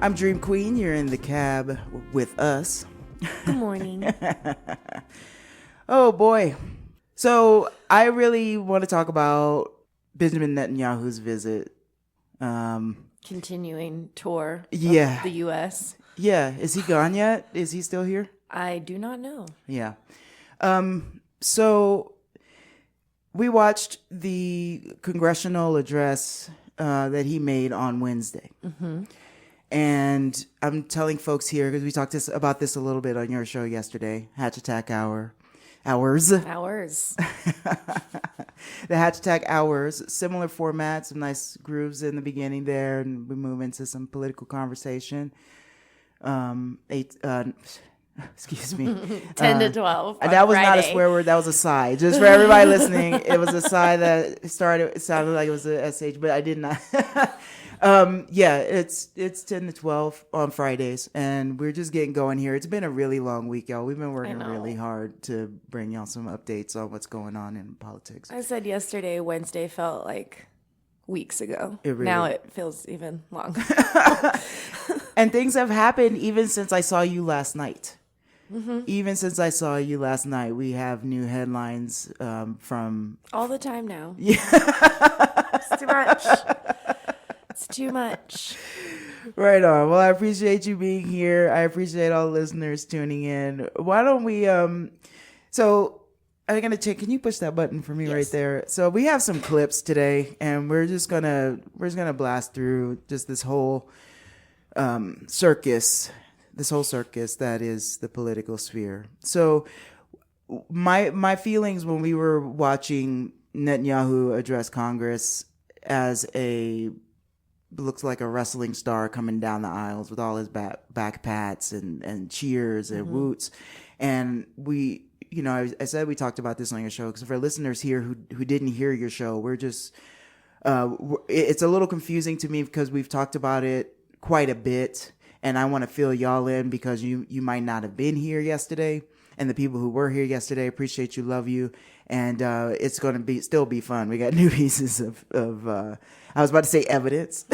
I'm Dream Queen. You're in the cab with us. Good morning. Oh boy. So I really want to talk about Benjamin Netanyahu's visit. Continuing tour of Yeah. the U.S. Yeah. Is he gone yet? Is he still here? I do not know. Yeah. So we watched the congressional address that he made on Wednesday. Mm-hmm. And I'm telling folks here, because we talked about this a little bit on your show yesterday, Hatch Attack Hours. The Hatch Attack Hours, similar format, some nice grooves in the beginning there, and we move into some political conversation. Excuse me. 10 to 12 on that was Friday. Not a swear word. That was a sigh. Just for everybody listening, it was a sigh that started. It sounded like it was a SH, but I did not. Yeah, it's 10 to 12 on Fridays, and we're just getting going here. It's been a really long week, y'all. We've been working really hard to bring y'all some updates on what's going on in politics. I said yesterday, Wednesday felt like weeks ago. Now it feels even longer. And things have happened even since I saw you last night. Mm-hmm. Even since I saw you last night, we have new headlines from... All the time now. Yeah. It's too much. It's too much. Right on. Well, I appreciate you being here. I appreciate all the listeners tuning in. Why don't we... So I'm going to check. Can you push that button for me right there? So we have some clips today, and we're just going to blast through just this whole circus that is the political sphere. So my feelings when we were watching Netanyahu address Congress as looks like a wrestling star coming down the aisles with all his back pats and cheers and woots. And we, I said we talked about this on your show, because for listeners here who didn't hear your show, we're just, it's a little confusing to me because we've talked about it quite a bit. And I want to fill y'all in because you might not have been here yesterday. And the people who were here yesterday, appreciate you, love you. And it's going to still be fun. We got new pieces of I was about to say evidence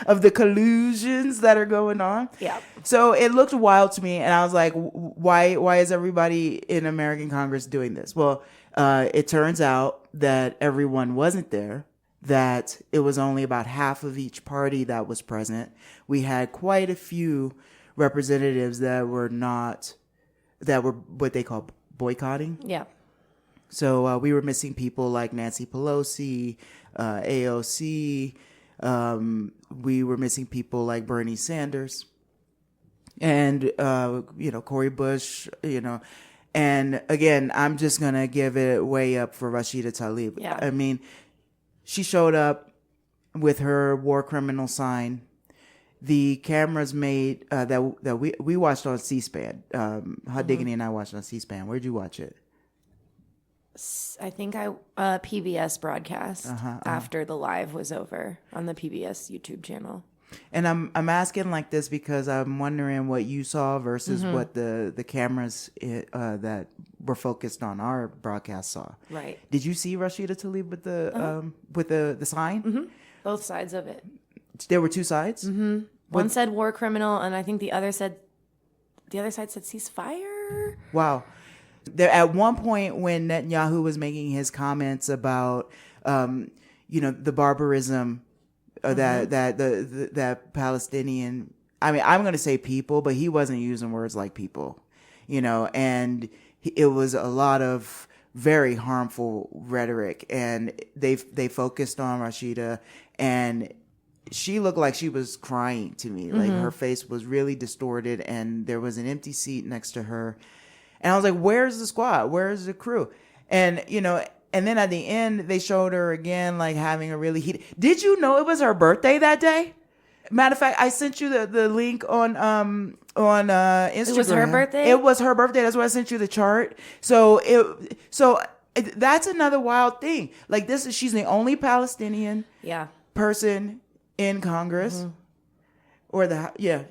of the collusions that are going on. Yeah. So it looked wild to me. And I was like, why is everybody in American Congress doing this? Well, it turns out that everyone wasn't there. That it was only about half of each party that was present. We had quite a few representatives that were what they call boycotting. Yeah. So we were missing people like Nancy Pelosi, AOC. We were missing people like Bernie Sanders and, Cori Bush, And again, I'm just going to give it way up for Rashida Talib. Yeah. I mean, she showed up with her war criminal sign. The cameras made that we watched on C-SPAN. Hot Diggity and I watched on C-SPAN. Where'd you watch it? I think PBS broadcast after the live was over on the PBS YouTube channel. And I'm asking like this because I'm wondering what you saw versus what the cameras that were focused on our broadcast saw. Right. Did you see Rashida Talib with the sign? Mm-hmm. Both sides of it. There were two sides. Mm-hmm. One said war criminal, and I think the other side said ceasefire. Wow. There at one point when Netanyahu was making his comments about the barbarism. That Palestinian, I mean, I'm going to say people, but he wasn't using words like people, and it was a lot of very harmful rhetoric, and they focused on Rashida, and she looked like she was crying to me. Like her face was really distorted, and there was an empty seat next to her. And I was like, where's the squad? Where's the crew? And, and then at the end, they showed her again, like having a really heated. Did you know it was her birthday that day? Matter of fact, I sent you the link on Instagram. It was her birthday? It was her birthday. That's why I sent you the chart. So that's another wild thing. Like she's the only Palestinian person in Congress, or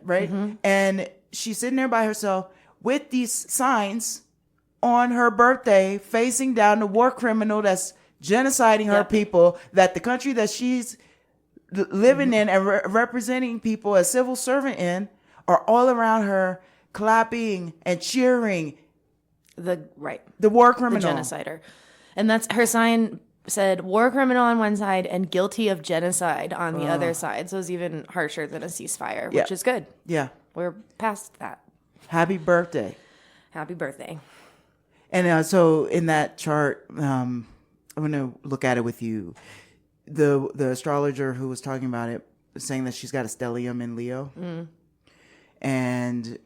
right? And she's sitting there by herself with these signs on her birthday facing down the war criminal that's genociding her people, that the country that she's living in and representing people as civil servant in are all around her clapping and cheering the war criminal, the genocider. And that's her sign said war criminal on one side and guilty of genocide on the other side. So it's even harsher than a ceasefire, which is good. Yeah. We're past that. Happy birthday. Happy birthday. And so in that chart, I'm going to look at it with you. The astrologer who was talking about it was saying that she's got a stellium in Leo. And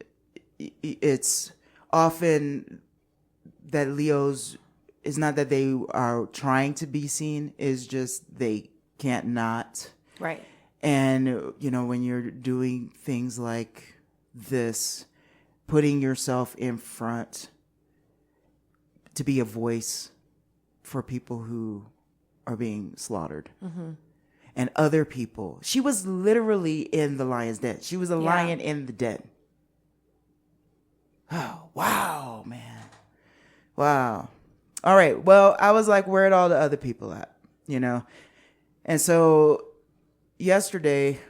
it's often that Leos, it's not that they are trying to be seen, it's just they can't not. Right. And, when you're doing things like this, putting yourself in front to be a voice for people who are being slaughtered. And other people. She was literally in the lion's den. She was a lion in the den. Oh, wow, man. Wow. All right. Well, I was like, where'd all the other people at? And so yesterday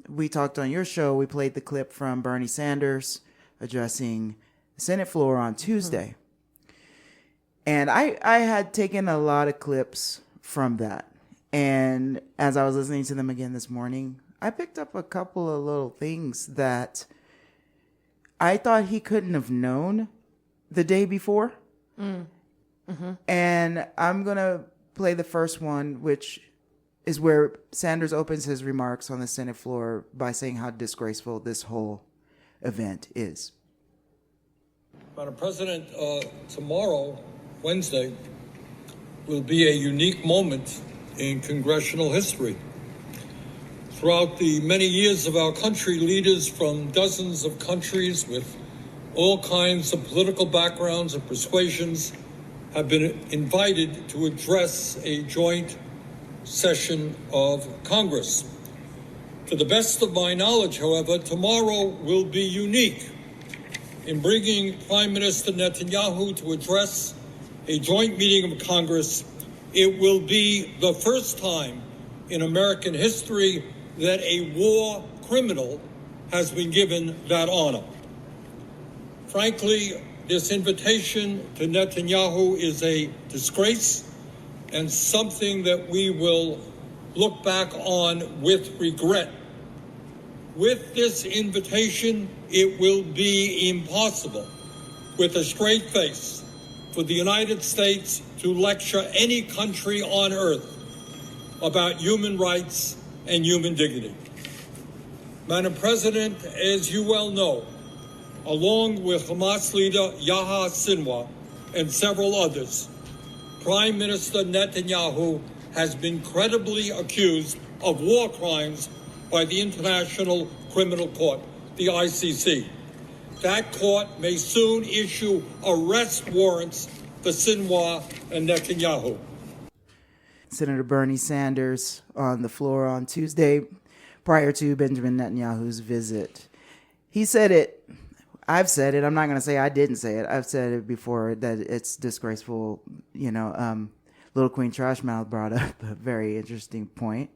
we talked on your show. We played the clip from Bernie Sanders addressing the Senate floor on Tuesday. And I had taken a lot of clips from that. And as I was listening to them again this morning, I picked up a couple of little things that I thought he couldn't have known the day before. And I'm going to play the first one, which is where Sanders opens his remarks on the Senate floor by saying how disgraceful this whole event is. Madam President, tomorrow, Wednesday, will be a unique moment in congressional history. Throughout the many years of our country, leaders from dozens of countries with all kinds of political backgrounds and persuasions have been invited to address a joint session of Congress. To the best of my knowledge, however, tomorrow will be unique in bringing Prime Minister Netanyahu to address a joint meeting of Congress. It will be the first time in American history that a war criminal has been given that honor. Frankly, this invitation to Netanyahu is a disgrace and something that we will look back on with regret. With this invitation, it will be impossible, with a straight face, for the United States to lecture any country on earth about human rights and human dignity. Madam President, as you well know, along with Hamas leader Yahya Sinwar and several others, Prime Minister Netanyahu has been credibly accused of war crimes by the International Criminal Court, the ICC. That court may soon issue arrest warrants for Sinwar and Netanyahu. Senator Bernie Sanders on the floor on Tuesday prior to Benjamin Netanyahu's visit. He said it. I've said it. I'm not going to say I didn't say it. I've said it before that it's disgraceful. Little Queen Trashmouth brought up a very interesting point.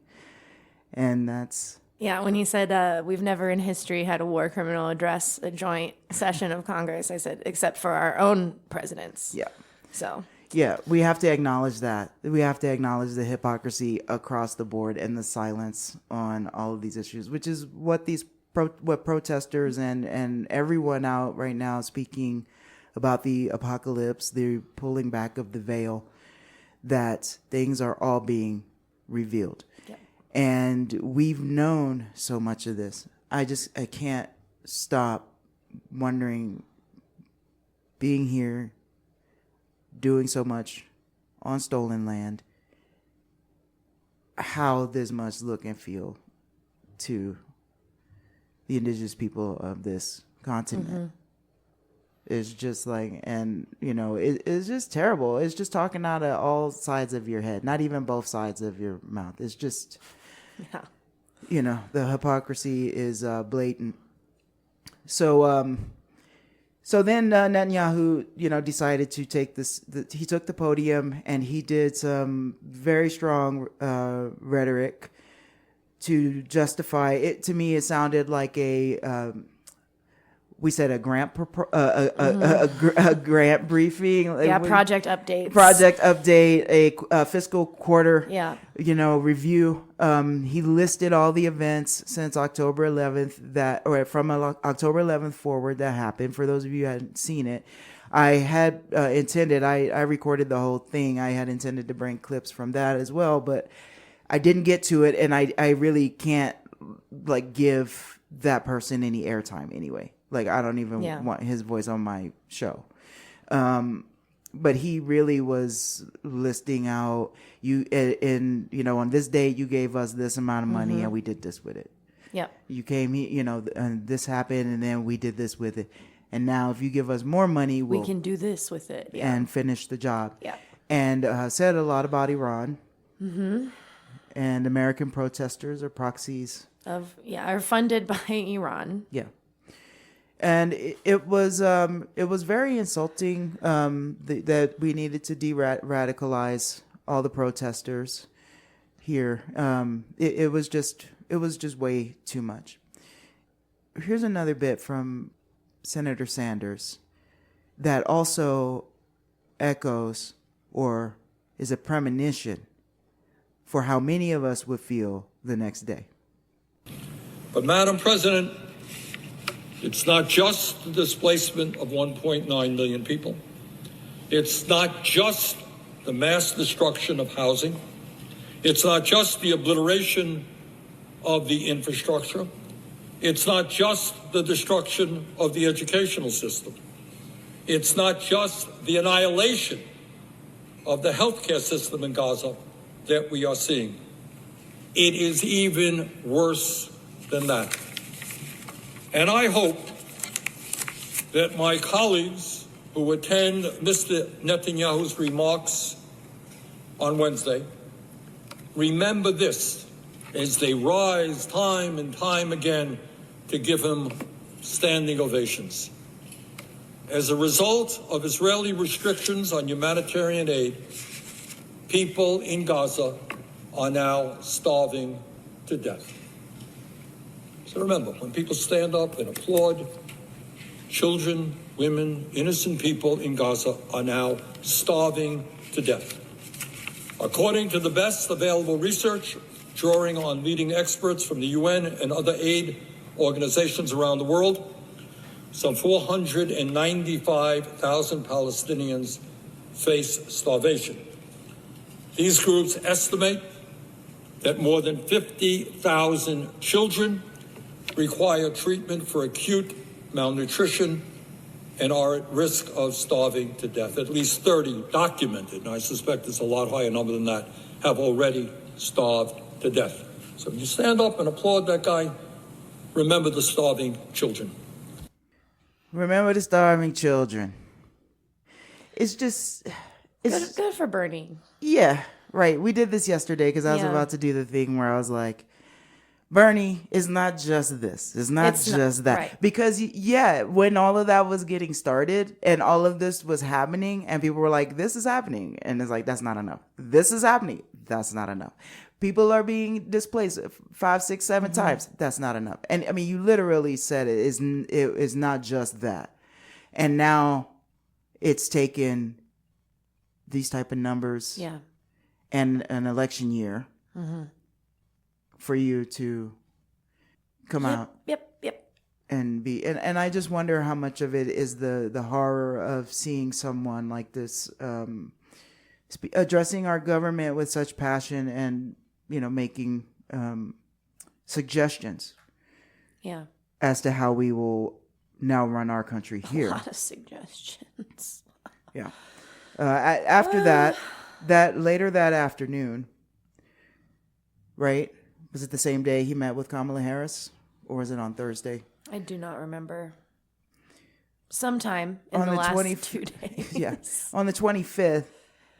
And that's... Yeah, when he said we've never in history had a war criminal address a joint session of Congress, I said, except for our own presidents. Yeah. So... Yeah, we have to acknowledge that. We have to acknowledge the hypocrisy across the board and the silence on all of these issues, which is what what protesters and everyone out right now speaking about the apocalypse, the pulling back of the veil, that things are all being revealed. Yep. And we've known so much of this. I can't stop wondering, being here, doing so much on stolen land, how this must look and feel to the indigenous people of this continent. Mm-hmm. It's just like, and it's just terrible. It's just talking out of all sides of your head, not even both sides of your mouth. It's just, the hypocrisy is blatant. So So then Netanyahu, decided to take this. He took the podium and he did some very strong rhetoric to justify it. To me, it sounded like we said a grant a grant briefing. Project updates. Project update, a fiscal quarter. Yeah. Review. He listed all the events since October 11th from October 11th forward that happened. For those of you who hadn't seen it, I had intended. I recorded the whole thing. I had intended to bring clips from that as well, but I didn't get to it, and I really can't give that person any airtime anyway. I don't even want his voice on my show. But he really was listing out on this date you gave us this amount of money and we did this with it. Yep. You came here, and this happened and then we did this with it. And now if you give us more money, we can do this with it. Yeah. And finish the job. Yeah. And said a lot about Iran. Mm-hmm. And American protesters or proxies are funded by Iran. Yeah. And it was very insulting that we needed to de-radicalize all the protesters here. It was just way too much. Here's another bit from Senator Sanders that also echoes or is a premonition for how many of us would feel the next day. But Madam President, it's not just the displacement of 1.9 million people. It's not just the mass destruction of housing. It's not just the obliteration of the infrastructure. It's not just the destruction of the educational system. It's not just the annihilation of the healthcare system in Gaza that we are seeing. It is even worse than that. And I hope that my colleagues who attend Mr. Netanyahu's remarks on Wednesday remember this as they rise time and time again to give him standing ovations. As a result of Israeli restrictions on humanitarian aid, people in Gaza are now starving to death. So remember, when people stand up and applaud, children, women, innocent people in Gaza are now starving to death. According to the best available research, drawing on leading experts from the UN and other aid organizations around the world, some 495,000 Palestinians face starvation. These groups estimate that more than 50,000 children require treatment for acute malnutrition and are at risk of starving to death. At least 30 documented, and I suspect it's a lot higher number than that, have already starved to death. So if you stand up and applaud that guy, remember the starving children. Remember the starving children. It's just... It's good for Bernie. Yeah, right. We did this yesterday because I was about to do the thing where I was like, Bernie is not just this. It's not just that. Right. Because, when all of that was getting started and all of this was happening and people were like, this is happening. And it's like, that's not enough. This is happening. That's not enough. People are being displaced 5, 6, 7 times. That's not enough. And I mean, you literally said it is not just that. And now it's taken these type of numbers and an election year for you to come out and be and I just wonder how much of it is the horror of seeing someone like this addressing our government with such passion and making suggestions as to how we will now run our country here. A lot of suggestions. After that later that afternoon, right? Was it the same day he met with Kamala Harris, or was it on Thursday? I do not remember. Sometime in the last 2 days. Yes, on the 25th,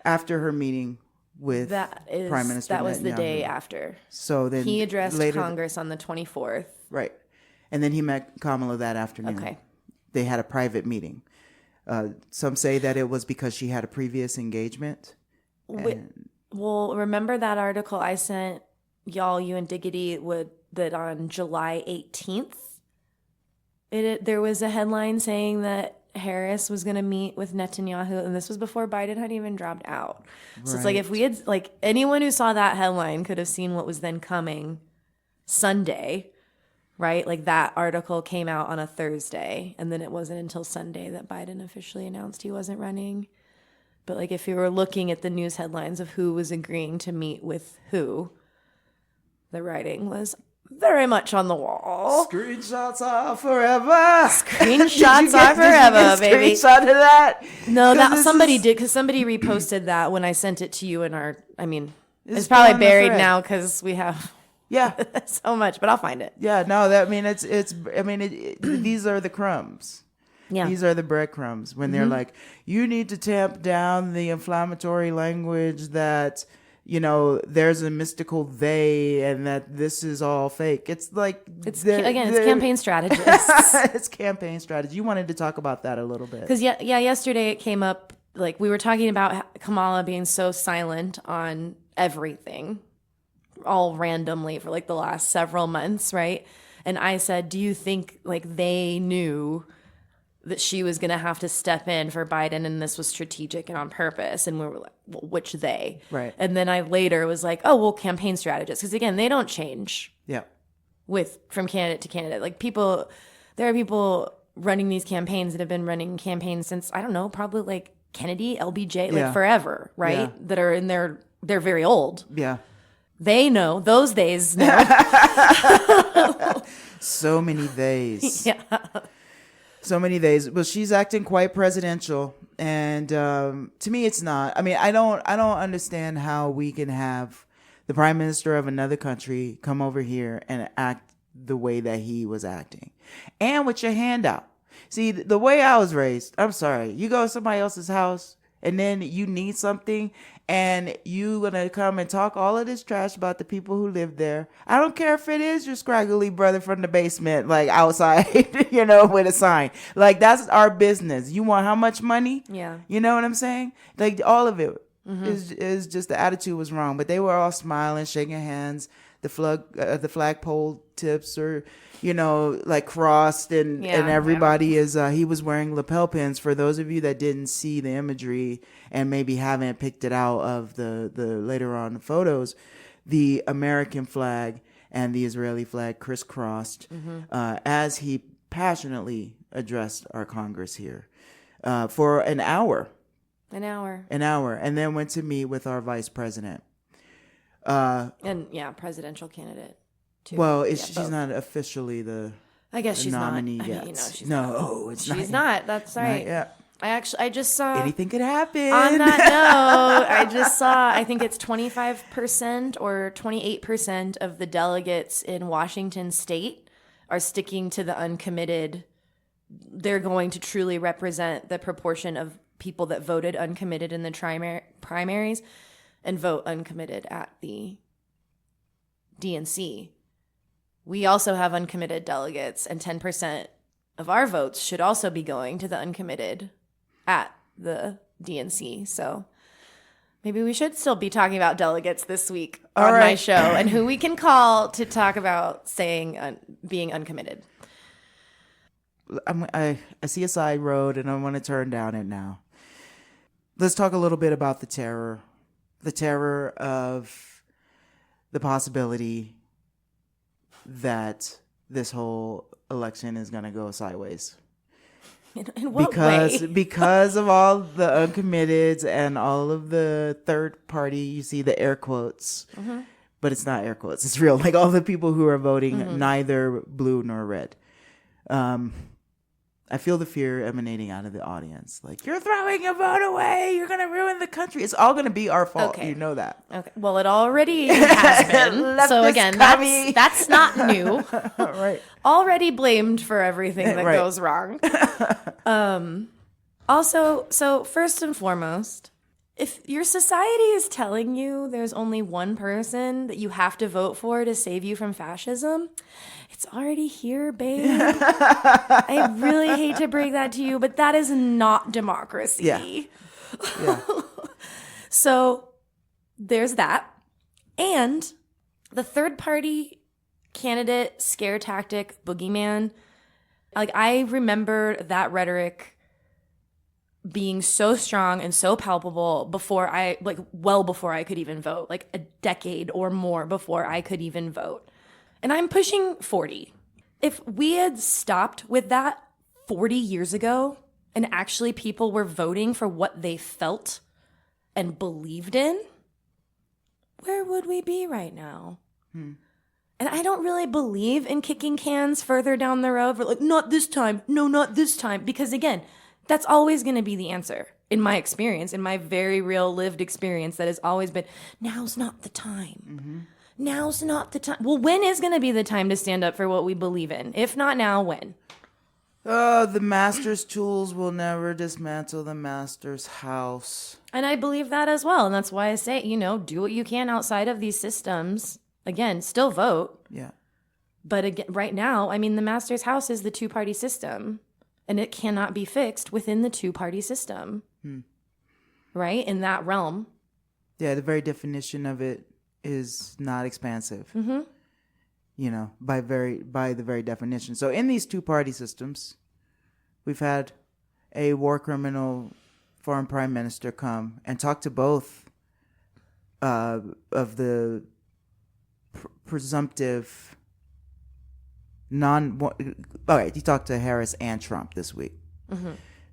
after her meeting with Prime Minister Netanyahu. That was the day after. So then he addressed Congress on the 24th. Right, and then he met Kamala that afternoon. Okay. they had a private meeting. Some say that it was because she had a previous engagement. Well, remember that article I sent y'all, you and Diggity, that on July 18th, there was a headline saying that Harris was going to meet with Netanyahu, and this was before Biden had even dropped out. So it's like if we had, like, anyone who saw that headline could have seen what was then coming Sunday, right? Like that article came out on a Thursday, and then it wasn't until Sunday that Biden officially announced he wasn't running. But like if you were looking at the news headlines of who was agreeing to meet with who, the writing was very much on the wall. Screenshots are forever. Screenshots are forever, baby. Screenshot of that? No, that somebody did, because somebody reposted that when I sent it to you in our. I mean, it's probably buried now because we have. Yeah, so much, but I'll find it. Yeah, no, I mean these are the crumbs. Yeah, these are the breadcrumbs when they're like, you need to tamp down the inflammatory language that. There's a mystical they, and that this is all fake. It's like it's campaign strategists. It's campaign strategy. You wanted to talk about that a little bit because yesterday it came up, like we were talking about Kamala being so silent on everything, all randomly for like the last several months, right? And I said, do you think like they knew that she was going to have to step in for Biden and this was strategic and on purpose? And we were like, well, which they? Right. And then I later was like, oh, well, campaign strategists. Because again, they don't change. Yeah. From candidate to candidate. Like there are people running these campaigns that have been running campaigns since, I don't know, probably like Kennedy, LBJ, like forever, right? Yeah. That are in they're very old. Yeah. They know. Those days know. So many days. Yeah. So many days. Well, she's acting quite presidential, and to me, it's not. I mean, I don't understand how we can have the prime minister of another country come over here and act the way that he was acting, and with your hand out. See, the way I was raised, I'm sorry, you go to somebody else's house and then you need something and you gonna come and talk all of this trash about the people who live there. I don't care if it is your scraggly brother from the basement, like outside, with a sign. Like, that's our business. You want how much money? Yeah. You know what I'm saying? Like, all of it is just the attitude was wrong. But they were all smiling, shaking hands. The flagpole tips are, like crossed, and everybody is. He was wearing lapel pins. For those of you that didn't see the imagery and maybe haven't picked it out of the later on photos, the American flag and the Israeli flag crisscrossed as he passionately addressed our Congress here for an hour. An hour, and then went to meet with our vice president. Presidential candidate too. Well, she's not officially the. I guess she's nominee not. yet. She's not. She's not. That's right. Yeah. I just saw anything could happen. On that note, I just saw. I think it's 25% or 28% of the delegates in Washington State are sticking to the uncommitted. They're going to truly represent the proportion of people that voted uncommitted in the primaries. And vote uncommitted at the DNC. We also have uncommitted delegates, and 10% of our votes should also be going to the uncommitted at the DNC. So maybe we should still be talking about delegates this week on my show and who we can call to talk about being uncommitted. I see a side road, and I want to turn down it now. Let's talk a little bit about the terror. The terror of the possibility that this whole election is going to go sideways. In what way? Because of all the uncommitteds and all of the third party, you see the air quotes, but it's not air quotes. It's real. Like all the people who are voting neither blue nor red. I feel the fear emanating out of the audience. Like, you're throwing your vote away. You're going to ruin the country. It's all going to be our fault. Okay. You know that. Okay. Well, it already has been. So again, that's not new. Right. Already blamed for everything that goes wrong. Also, so first and foremost, If your society is telling you there's only one person that you have to vote for to save you from fascism, it's already here, babe. I really hate to break that to you, but that is not democracy. Yeah. So there's that. And the third party candidate scare tactic boogeyman, like I remember that rhetoric being so strong and so palpable well before I could even vote, like a decade or more before I could even vote. And I'm pushing 40. If we had stopped with that 40 years ago and actually people were voting for what they felt and believed in, where would we be right now? And I don't really believe in kicking cans further down the road for like, not this time. No, not this time. Because again, that's always going to be the answer in my experience, in my very real lived experience that has always been, now's not the time. Now's not the time. Well, when is going to be the time to stand up for what we believe in? If not now, when? The master's tools will never dismantle the master's house. And I believe that as well. And that's why I say, do what you can outside of these systems. Again, still vote. Yeah. But again, right now, I mean, the master's house is the two-party system. And it cannot be fixed within the two-party system. Right? In that realm. Yeah, the very definition of it is not expansive. By the very definition. So in these two-party systems, we've had a war criminal foreign prime minister come and talk to both of the presumptive he talked to Harris and Trump this week.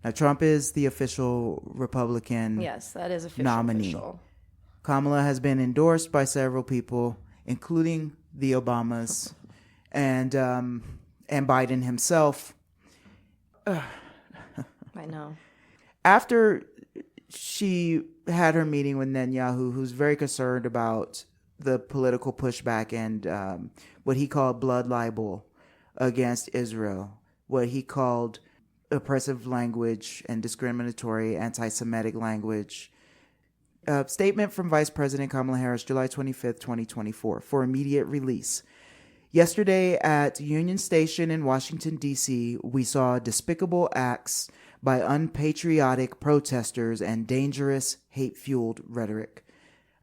Now, Trump is the official Republican Yes, that is official. nominee. Official. Kamala has been endorsed by several people, including the Obamas and Biden himself. I know. After she had her meeting with Netanyahu, who's very concerned about the political pushback and what he called blood libel against Israel, what he called oppressive language and discriminatory anti-Semitic language. A statement from Vice President Kamala Harris, July 25th, 2024, for immediate release. Yesterday at Union Station in Washington, D.C., we saw despicable acts by unpatriotic protesters and dangerous, hate-fueled rhetoric.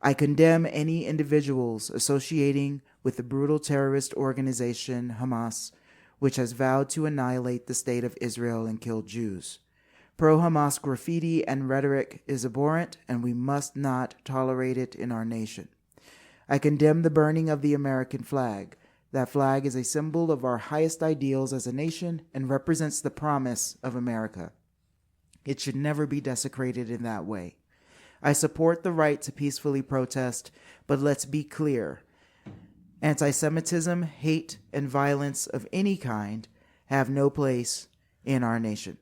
I condemn any individuals associating with the brutal terrorist organization Hamas, which has vowed to annihilate the state of Israel and kill Jews. Pro-Hamas graffiti and rhetoric is abhorrent, and we must not tolerate it in our nation. I condemn the burning of the American flag. That flag is a symbol of our highest ideals as a nation and represents the promise of America. It should never be desecrated in that way. I support the right to peacefully protest, but let's be clear. Anti-Semitism, hate, and violence of any kind have no place in our nation.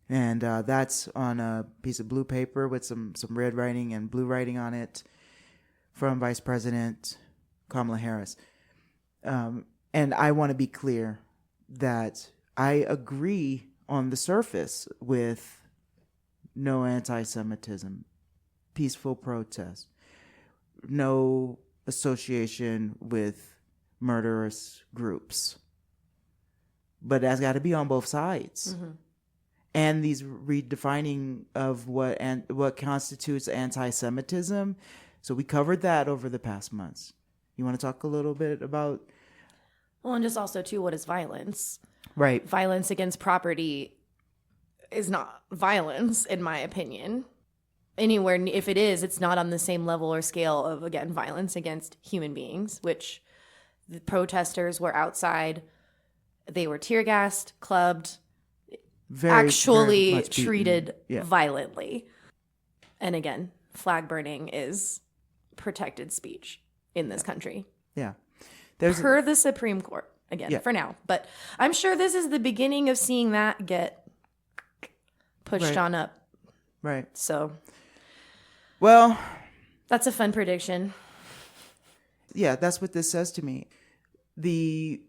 And that's on a piece of blue paper with some red writing and blue writing on it from Vice President Kamala Harris. And I want to be clear that I agree on the surface with no anti-Semitism, peaceful protest, no association with murderous groups. But that's got to be on both sides. And these redefining of what constitutes anti-Semitism. So we covered that over the past months. You want to talk a little bit about? Well, and just also, too, what is violence? Right. Violence against property is not violence, in my opinion. Anywhere, if it is, it's not on the same level or scale of, again, violence against human beings, which the protesters were outside. They were tear gassed, clubbed, very treated violently. And again, flag burning is protected speech in this country. Yeah. Per the Supreme Court, again, for now. But I'm sure this is the beginning of seeing that get pushed on up. Right. So, well, that's a fun prediction. Yeah, that's what this says to me. The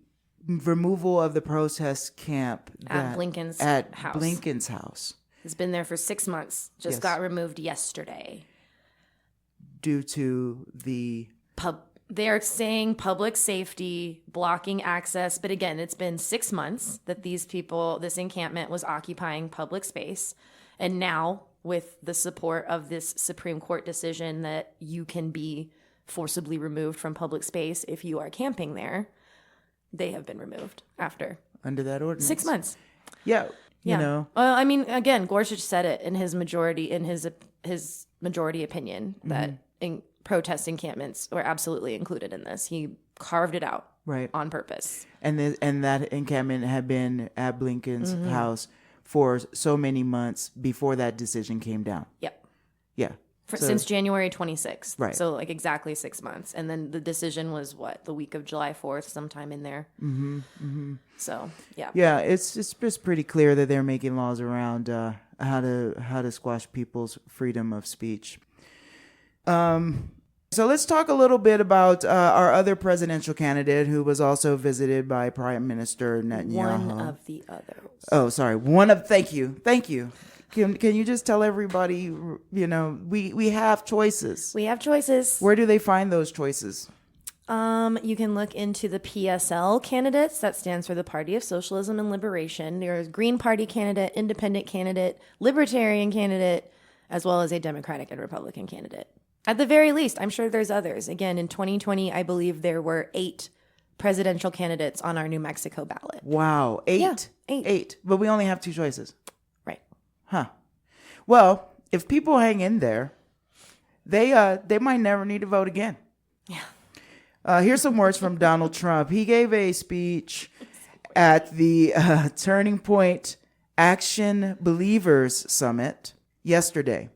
removal of the protest camp at Blinken's house. Has been there for 6 months. Just Yes. got removed yesterday. Due to the They're saying public safety, blocking access. But again, it's been 6 months that this encampment was occupying public space. And now, with the support of this Supreme Court decision that you can be forcibly removed from public space if you are camping there, they have been removed after under that ordinance. 6 months. Yeah. Yeah. You know. Well, I mean, again, Gorsuch said it in his majority opinion that protest encampments were absolutely included in this. He carved it out Right. on purpose. And that encampment had been at Blinken's house for so many months before that decision came down. Yep. Yeah. Since January 26th. Right. So like exactly 6 months. And then the decision was the week of July 4th, sometime in there. Mm-hmm. Mm-hmm. So, yeah. Yeah, it's just pretty clear that they're making laws around how to squash people's freedom of speech. So let's talk a little bit about our other presidential candidate who was also visited by Prime Minister Netanyahu. One of the others. Oh, sorry. Thank you. Can you just tell everybody, we have choices. We have choices. Where do they find those choices? You can look into the PSL candidates. That stands for the Party of Socialism and Liberation. There's Green Party candidate, Independent candidate, Libertarian candidate, as well as a Democratic and Republican candidate. At the very least, I'm sure there's others. Again, in 2020, I believe there were 8 presidential candidates on our New Mexico ballot. Wow. 8? Yeah, 8. 8. But we only have 2 choices. Right. Huh. Well, if people hang in there, they might never need to vote again. Yeah. Here's some words from Donald Trump. He gave a speech at the Turning Point Action Believers Summit yesterday.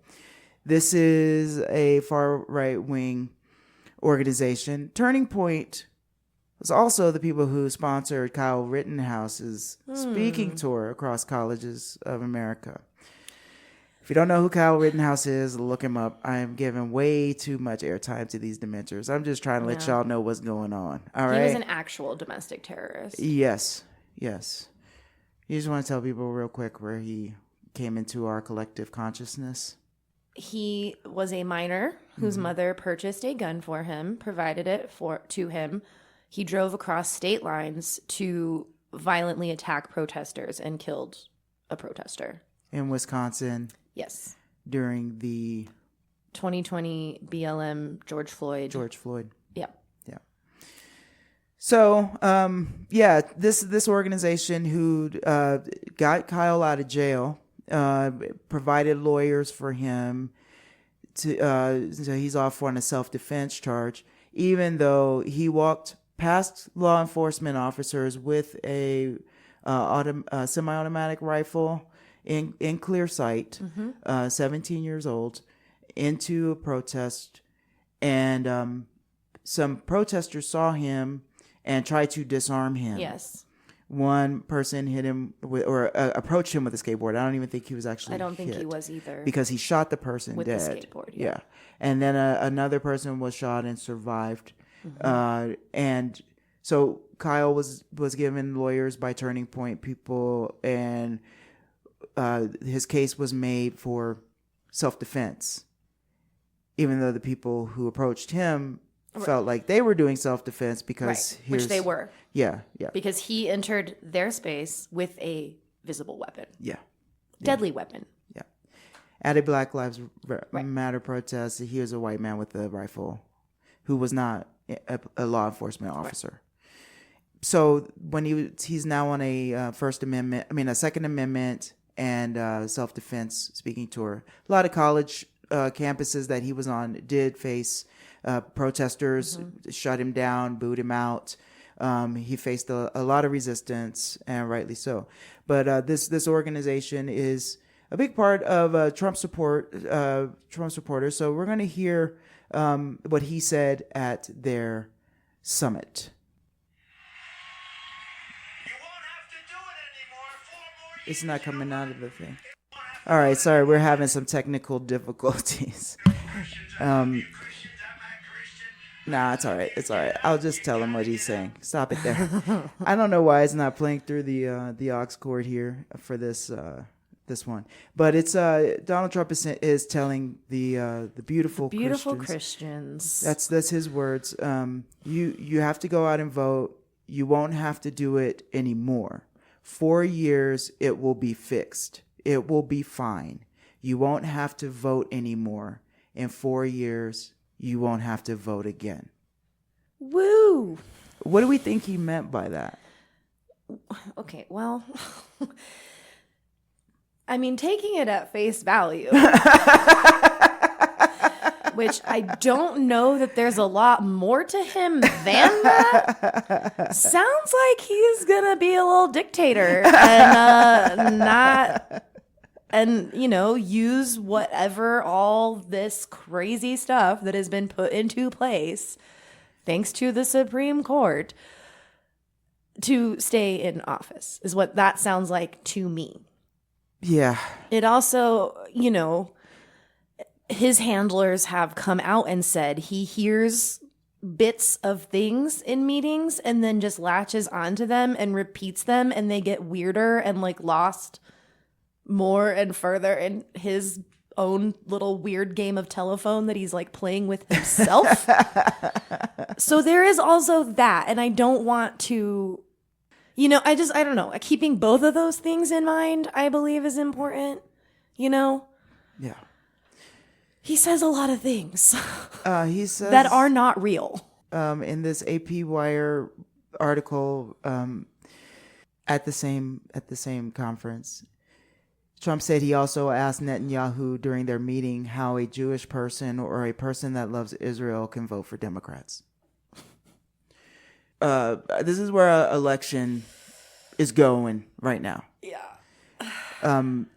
This is a far right-wing organization. Turning Point was also the people who sponsored Kyle Rittenhouse's speaking tour across colleges of America. If you don't know who Kyle Rittenhouse is, look him up. I am giving way too much airtime to these dementors. I'm just trying to let y'all know what's going on. All right. He was an actual domestic terrorist. Yes. You just want to tell people real quick where he came into our collective consciousness? He was a minor whose mother purchased a gun for him, provided it to him. He drove across state lines to violently attack protesters and killed a protester. In Wisconsin. Yes. During the 2020 BLM George Floyd. Yep. Yeah. So, this organization who got Kyle out of jail, provided lawyers for him so he's off on a self-defense charge, even though he walked past law enforcement officers with a semi-automatic rifle in clear sight, 17 years old, into a protest, and some protesters saw him and tried to disarm him. Yes. One person hit him approached him with a skateboard. I don't even think he was actually I don't think hit he was either. because he shot the person with dead. the skateboard. Yeah. And then another person was shot and survived. And so Kyle was given lawyers by Turning Point people, and his case was made for self-defense, even though the people who approached him felt like they were doing self-defense because which they were. Yeah. Because he entered their space with a visible weapon. Yeah. Deadly weapon. Yeah. At a Black Lives Matter protest, he was a white man with a rifle who was not a law enforcement officer. So when he's now on a Second Amendment and self-defense speaking tour. A lot of college campuses that he was on did face protesters, shut him down, booed him out. He faced a lot of resistance, and rightly so. But this organization is a big part of Trump supporters. So we're going to hear what he said at their summit. You won't have to do it anymore. 4 more years. It's not coming out of the thing. All right, sorry, we're having some technical difficulties. Nah, it's all right. I'll just tell him what he's saying. Stop it there. I don't know why it's not playing through the aux cord here for this this one. But it's Donald Trump is telling the beautiful Christians. That's his words. You have to go out and vote. You won't have to do it anymore. 4 years, it will be fixed. It will be fine. You won't have to vote anymore. In 4 years, you won't have to vote again. Woo! What do we think he meant by that? Okay, well, I mean, taking it at face value, which I don't know that there's a lot more to him than that. Sounds like he's gonna be a little dictator and use whatever all this crazy stuff that has been put into place, thanks to the Supreme Court, to stay in office, is what that sounds like to me. Yeah. It also, his handlers have come out and said he hears bits of things in meetings and then just latches onto them and repeats them, and they get weirder and like lost more and further in his own little weird game of telephone that he's like playing with himself. So there is also that, and I don't want to, I don't know. Keeping both of those things in mind, I believe, is important. Yeah. He says a lot of things He says that are not real. In this AP Wire article at the same conference, Trump said he also asked Netanyahu during their meeting how a Jewish person or a person that loves Israel can vote for Democrats. This is where an election is going right now. Yeah.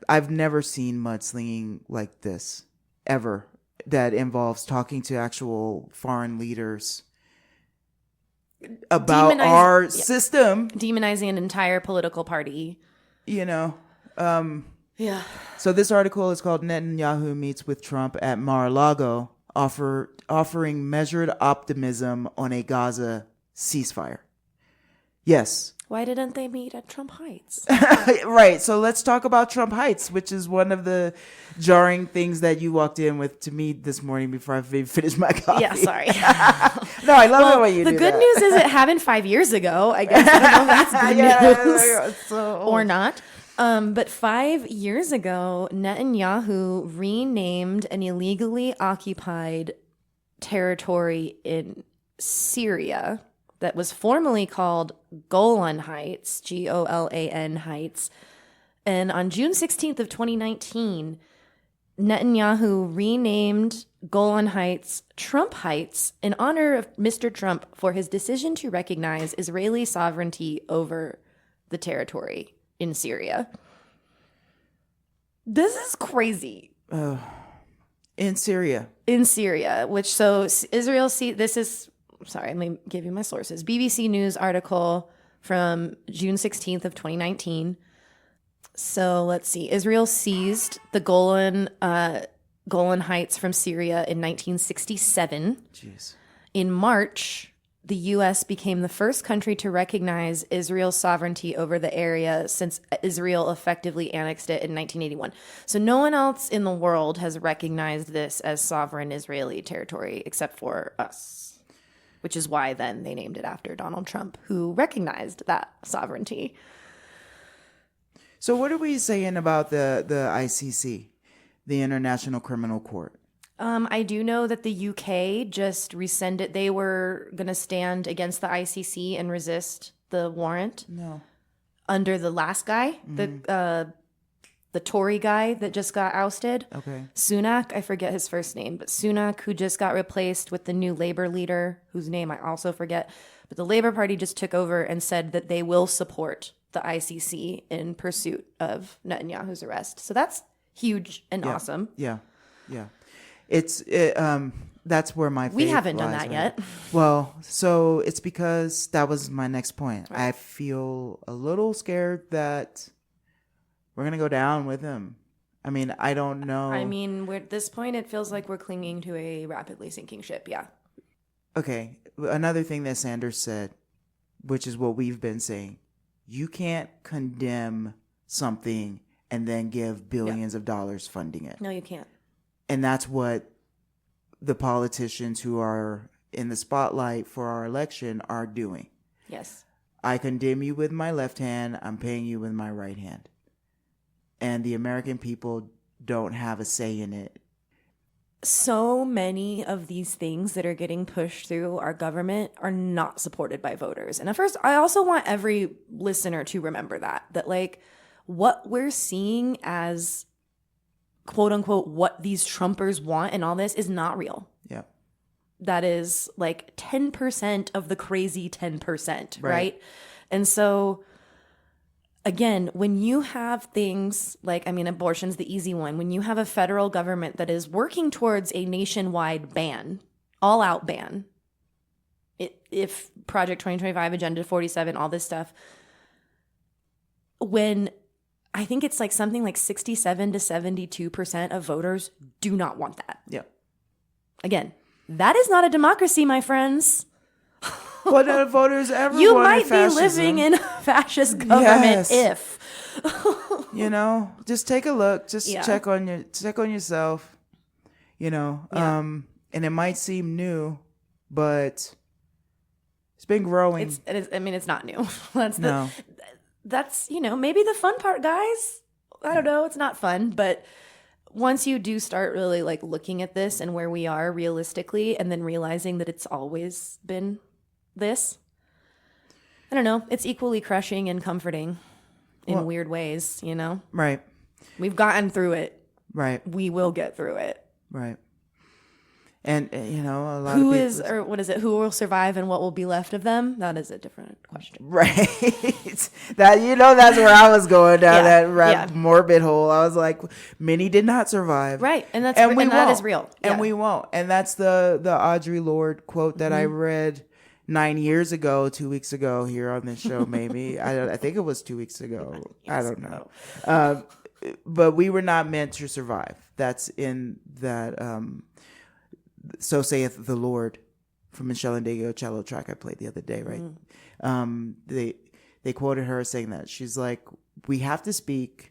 I've never seen mudslinging like this ever that involves talking to actual foreign leaders about our system. Demonizing an entire political party. Yeah. So this article is called Netanyahu Meets with Trump at Mar-a-Lago, offering measured optimism on a Gaza ceasefire. Yes. Why didn't they meet at Trump Heights? Right. So let's talk about Trump Heights, which is one of the jarring things that you walked in with to me this morning before I finished my coffee. Yeah, sorry. No, I love it when you do that. The good news is it happened 5 years ago. I guess I don't know if that's good news or not. But 5 years ago, Netanyahu renamed an illegally occupied territory in Syria that was formerly called Golan Heights, Golan Heights. And on June 16th of 2019, Netanyahu renamed Golan Heights Trump Heights in honor of Mr. Trump for his decision to recognize Israeli sovereignty over the territory in Syria. This is crazy. In Syria, which so Israel let me give you my sources. BBC News article from June 16th of 2019. So let's see. Israel seized the Golan Heights from Syria in 1967. Jeez. In March, the U.S. became the first country to recognize Israel's sovereignty over the area since Israel effectively annexed it in 1981. So no one else in the world has recognized this as sovereign Israeli territory except for us, which is why then they named it after Donald Trump, who recognized that sovereignty. So what are we saying about the ICC, the International Criminal Court? I do know that the UK just rescinded. They were going to stand against the ICC and resist the warrant. No. Under the last guy, the Tory guy that just got ousted. Okay. Sunak, I forget his first name, but Sunak, who just got replaced with the new Labour leader, whose name I also forget. But the Labour Party just took over and said that they will support the ICC in pursuit of Netanyahu's arrest. So that's huge and awesome. Yeah. That's where my faith We haven't done lies, that right? yet. Well, so it's because that was my next point. Right. I feel a little scared that we're going to go down with him. I mean, I don't know. I mean, at this point, it feels like we're clinging to a rapidly sinking ship. Yeah. Okay. Another thing that Sanders said, which is what we've been saying, you can't condemn something and then give billions of dollars funding it. No, you can't. And that's what the politicians who are in the spotlight for our election are doing. Yes. I condemn you with my left hand. I'm paying you with my right hand. And the American people don't have a say in it. So many of these things that are getting pushed through our government are not supported by voters. And at first, I also want every listener to remember that like what we're seeing as quote unquote what these Trumpers want and all this is not real. Yeah. That is like 10% of the crazy 10%, right? And so, again, when you have things like, I mean, abortion's the easy one. When you have a federal government that is working towards a nationwide ban, all-out ban, if Project 2025, Agenda 47, all this stuff, when I think it's like something like 67 to 72% of voters do not want that. Yeah. Again, that is not a democracy, my friends. What do voters ever You want might be fascism? living in a fascist government Yes. if. You know, just take a look. Just Yeah. check on yourself. You know, Yeah. and it might seem new, but it's been growing. It's not new. No. That's, maybe the fun part, guys. I don't know. It's not fun, but once you do start really like looking at this and where we are realistically, and then realizing that it's always been this, I don't know. It's equally crushing and comforting in weird ways, Right. We've gotten through it. Right. We will get through it. Right. And a lot Who of people, is, or what is it? Who will survive and what will be left of them? That is a different question. right. That that's where I was going down Yeah, that yeah. morbid hole. I was like, many did not survive. Right, and that's and and we that won't. is real. And Yeah. we won't. And that's the Audre Lorde quote that I Mm-hmm. read 9 years ago, 2 weeks ago here on this show. Maybe I think it was 2 weeks ago. I don't know. But we were not meant to survive. That's in that. So saith the Lord from Michelle and Diego cello track I played the other day, right? They quoted her saying that. She's like, we have to speak.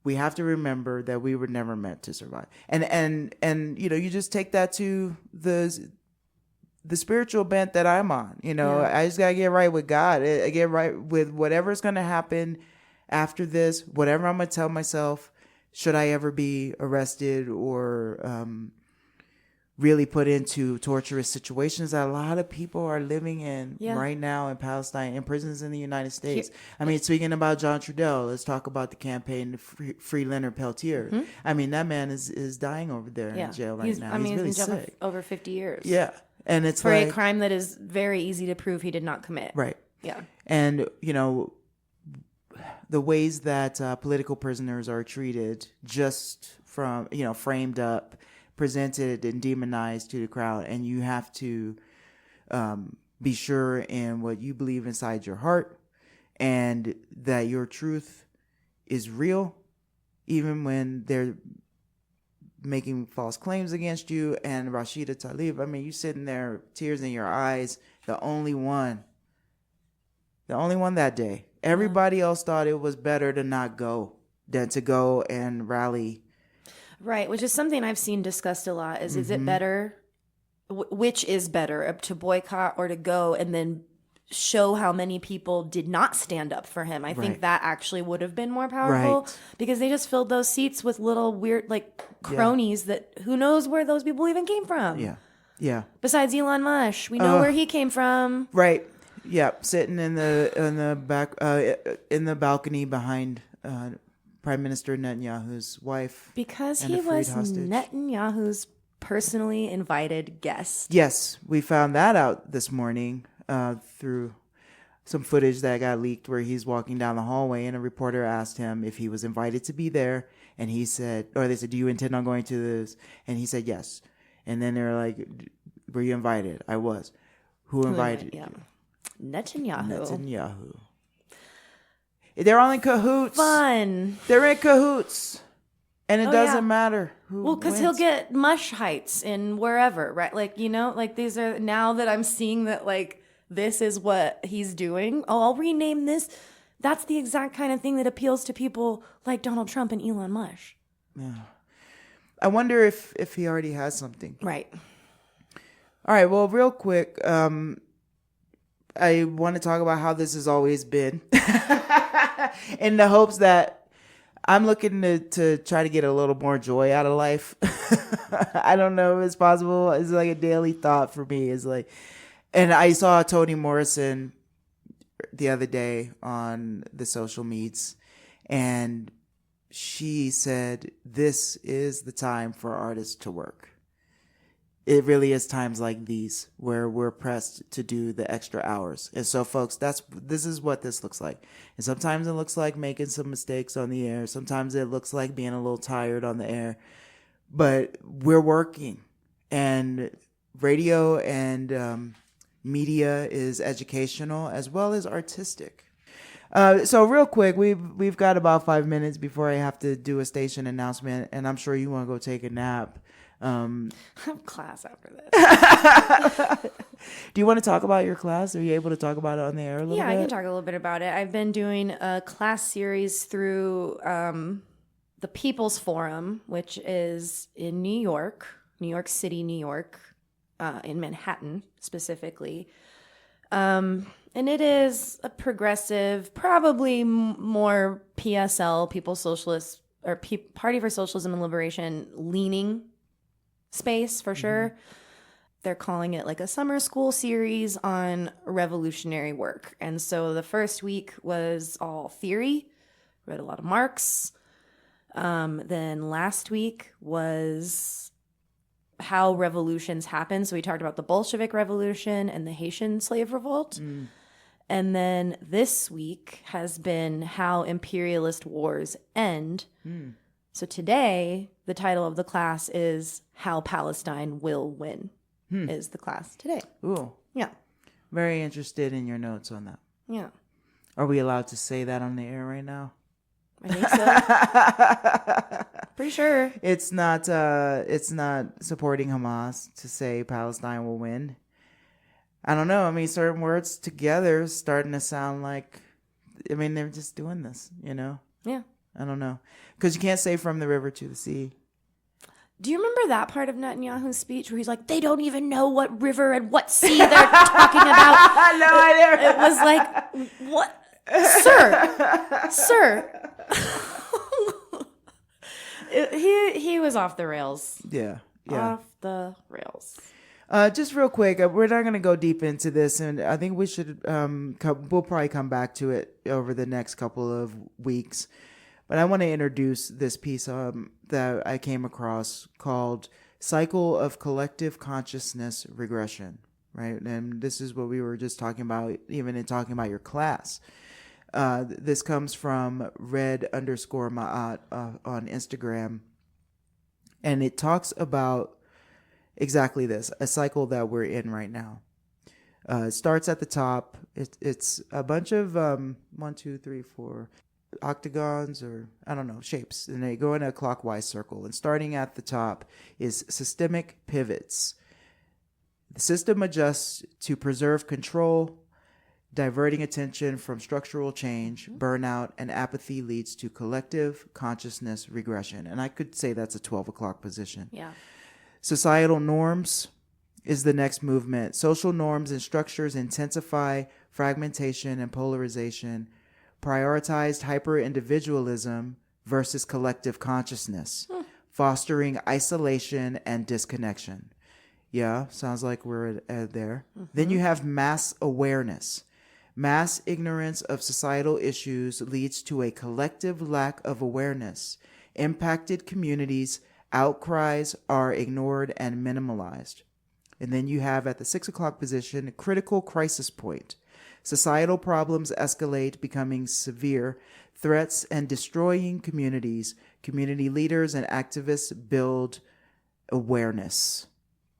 We have to remember that we were never meant to survive. And you just take that to the spiritual bent that I'm on. I just got to get right with God. I get right with whatever's going to happen after this, whatever I'm going to tell myself, should I ever be arrested or really put into torturous situations that a lot of people are living in right now in Palestine, in prisons in the United States. I mean, speaking about John Trudell, let's talk about the campaign to free Leonard Peltier. Mm-hmm. I mean, that man is dying over there in jail right now. He's really he's in jail sick. for over 50 years. Yeah. And it's For like, a crime that is very easy to prove he did not commit. right. Yeah. And, the ways that political prisoners are treated just from, framed up, presented and demonized to the crowd. And you have to be sure in what you believe inside your heart and that your truth is real, even when they're making false claims against you. And Rashida Talib, I mean, you sitting there, tears in your eyes, the only one that day. Everybody else thought it was better to not go than to go and rally. Right, which is something I've seen discussed a lot. Is Mm-hmm. it better, which is better, to boycott or to go and then show how many people did not stand up for him? I think Right. that actually would have been more powerful Right. because they just filled those seats with little weird cronies that who knows where those people even came from. Yeah. Yeah. Besides Elon Musk, we know where he came from. Right. Yeah. Sitting in the back in the balcony behind Prime Minister Netanyahu's wife. Because and he a freed was hostage. Netanyahu's personally invited guest. Yes, we found that out this morning through some footage that got leaked where he's walking down the hallway and a reporter asked him if he was invited to be there, and he said, or they said, "Do you intend on going to this?" And he said, "Yes." And then they were like, "Were you invited?" "I was." Who invited Yeah. you? Netanyahu. Netanyahu. They're all in cahoots. Fun. They're in cahoots. And it Oh, doesn't yeah. matter who Well, because he'll wins. get mush heights in wherever, right? These are, now that I'm seeing that, this is what he's doing. Oh, I'll rename this That's the exact kind of thing that appeals to people like Donald Trump and Elon Musk. Yeah. I wonder if he already has something. Right. All right. Well, real quick, I want to talk about how this has always been, in the hopes that I'm looking to try to get a little more joy out of life. I don't know if it's possible. It's like a daily thought for me. It's like, and I saw Toni Morrison the other day on the social medias, and she said, "This is the time for artists to work." It really is times like these where we're pressed to do the extra hours. And so, folks, this is what this looks like. And sometimes it looks like making some mistakes on the air. Sometimes it looks like being a little tired on the air. But we're working. And radio and media is educational as well as artistic. So real quick, we've got about 5 minutes before I have to do a station announcement. And I'm sure you want to go take a nap. I have class after this. Do you want to talk about your class? Are you able to talk about it on the air a little bit? Yeah, I can talk a little bit about it. I've been doing a class series through the People's Forum, which is in New York City, New York, in Manhattan specifically. And it is a progressive, probably more PSL, People's Socialist, or Party for Socialism and Liberation leaning space for sure. They're calling it like a summer school series on revolutionary work. And so the first week was all theory, read a lot of Marx. Then last week was how revolutions happen. So we talked about the Bolshevik Revolution and the Haitian slave revolt. And then this week has been how imperialist wars end. So today, the title of the class is How Palestine Will Win, is the class today. Ooh. Yeah. Very interested in your notes on that. Yeah. Are we allowed to say that on the air right now? I think so. Pretty sure. It's not supporting Hamas to say Palestine will win. I don't know. I mean, certain words together starting to sound like, I mean, they're just doing this, you know? Yeah. I don't know. Because you can't say from the river to the sea. Do you remember that part of Netanyahu's speech where he's like, they don't even know what river and what sea they're talking about? No idea. It was like, what? Sir. He was off the rails. Yeah. Off the rails. Just real quick, we're not going to go deep into this, and I think we should. We'll probably come back to it over the next couple of weeks. But I want to introduce this piece that I came across called "Cycle of Collective Consciousness Regression." Right, and this is what we were just talking about, even in talking about your class. This comes from red_Ma'at on Instagram, and it talks about exactly this, a cycle that we're in right now. It starts at the top. It's a bunch of 1, 2, 3, 4 octagons, or I don't know, shapes, and they go in a clockwise circle. And starting at the top is systemic pivots. The system adjusts to preserve control. Diverting attention from structural change, burnout, and apathy leads to collective consciousness regression. And I could say that's a 12 o'clock position. Yeah. Societal norms is the next movement. Social norms and structures intensify fragmentation and polarization, prioritized hyper-individualism versus collective consciousness, fostering isolation and disconnection. Yeah, sounds like we're there. Then you have mass awareness. Mass ignorance of societal issues leads to a collective lack of awareness. Impacted communities' outcries are ignored and minimalized. And then you have at the 6 o'clock position, critical crisis point. Societal problems escalate, becoming severe threats and destroying communities. Community leaders and activists build awareness.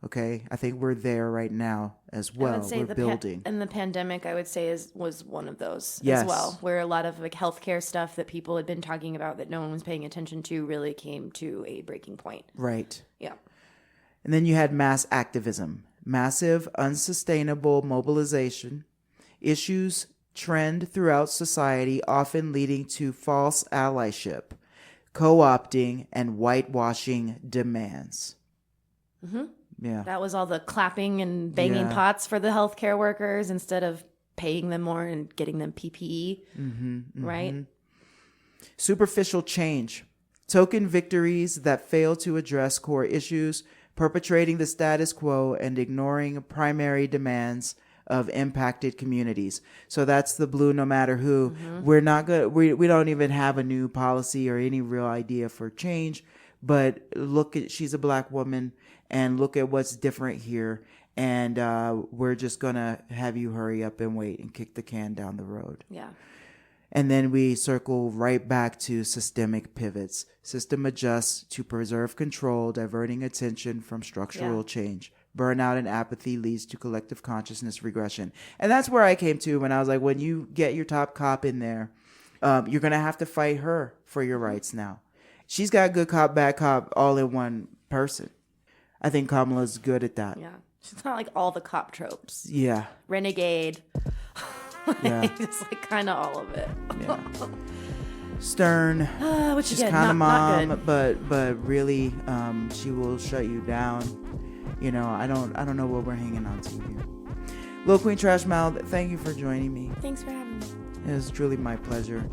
Okay, I think we're there right now as well. I would say we're building. And the pandemic, I would say, was one of those Yes. as well, where a lot of like healthcare stuff that people had been talking about that no one was paying attention to really came to a breaking point. Right. Yeah. And then you had mass activism, massive, unsustainable mobilization. Issues trend throughout society, often leading to false allyship, co-opting, and whitewashing demands. Yeah. That was all the clapping and banging pots for the healthcare workers instead of paying them more and getting them PPE. Right? Superficial change. Token victories that fail to address core issues, perpetrating the status quo and ignoring primary demands of impacted communities. So that's the blue no matter who. We're not good. We don't even have a new policy or any real idea for change. But look at, she's a black woman, and look at what's different here. And we're just going to have you hurry up and wait and kick the can down the road. Yeah. And then we circle right back to systemic pivots. System adjusts to preserve control, diverting attention from structural change. Burnout and apathy leads to collective consciousness regression. And that's where I came to when I was like, when you get your top cop in there, you're going to have to fight her for your rights now. She's got good cop, bad cop, all in one person. I think Kamala's good at that. Yeah. She's not like all the cop tropes. Yeah. Renegade. Yeah. It's like kind of all of it. Yeah. Stern. What you She's get? kind of Not mom, good. but really, she will shut you down. You know, I don't know what we're hanging on to here. Lil Queen Trash Mouth, thank you for joining me. Thanks for having me. It was truly my pleasure.